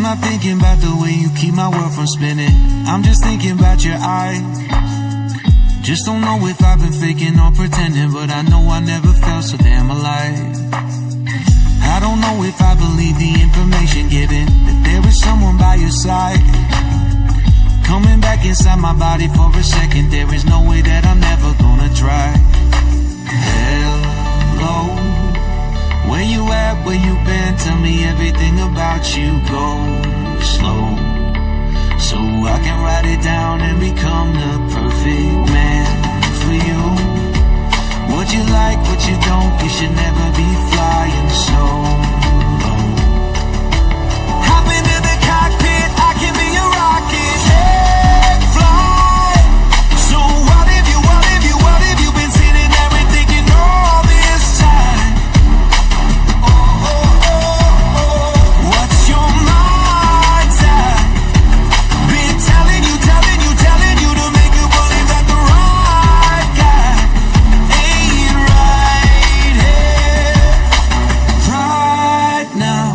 not thinking about the way you keep my world from spinning. I'm just thinking about your eyes. Just don't know if I've been faking or pretending, but I know I never felt so damn alive. I don't know if I believe the information given, that there is someone by your side, coming back inside my body for a second. There is no way that I'm never gonna try. Hello, where you at, where you been? Tell me everything about you. Go slow, so I can write it down and become the perfect man for you. What you like, what you don't, you should never be flying solo. Hop into the cockpit, I can be a rocket. Hey, fly. So what have you been sitting there and thinking all this time? What's your mind's at? Been telling you to make you believe that the right guy ain't right here, right now,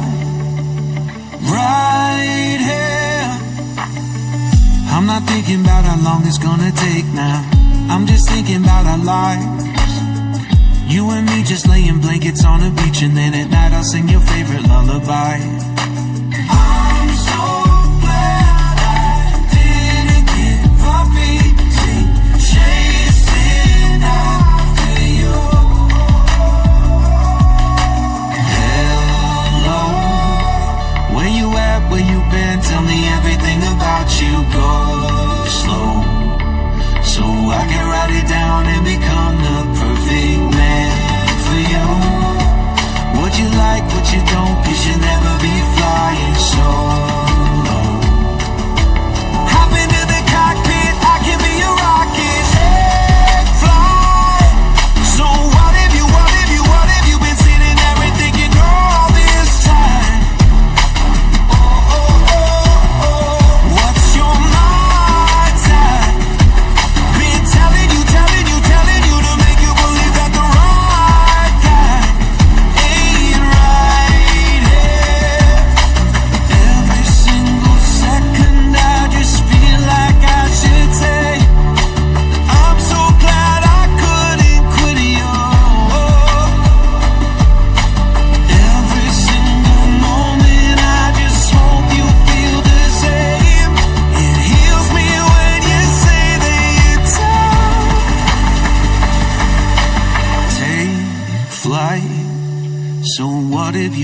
right here. I'm not thinking about how long it's gonna take now. I'm just thinking about our lives. You and me just laying blankets on the beach, and then at night I'll sing your favorite lullaby. I'm so glad I didn't give up easy, chasing after you. Hello, where you at, where you been? Tell me everything about you. Go slow, so I can write it down and become the perfect man for you. What you like, what you don't, you should never be flying solo. Hop into the cockpit, I can be a rocket. Hey, fly. So what have you been sitting there and thinking all this time? What's your mind's at? Been telling you to make you believe that the right guy ain't right here. Every single second I just feel like I should take. I'm so glad I couldn't quit you. Every single moment I just hope you feel the same. It heals me when you say that you're done. Take flight. So what have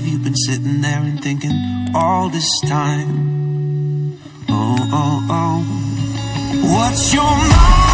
you been sitting there and thinking all this time? Oh, what's your mind?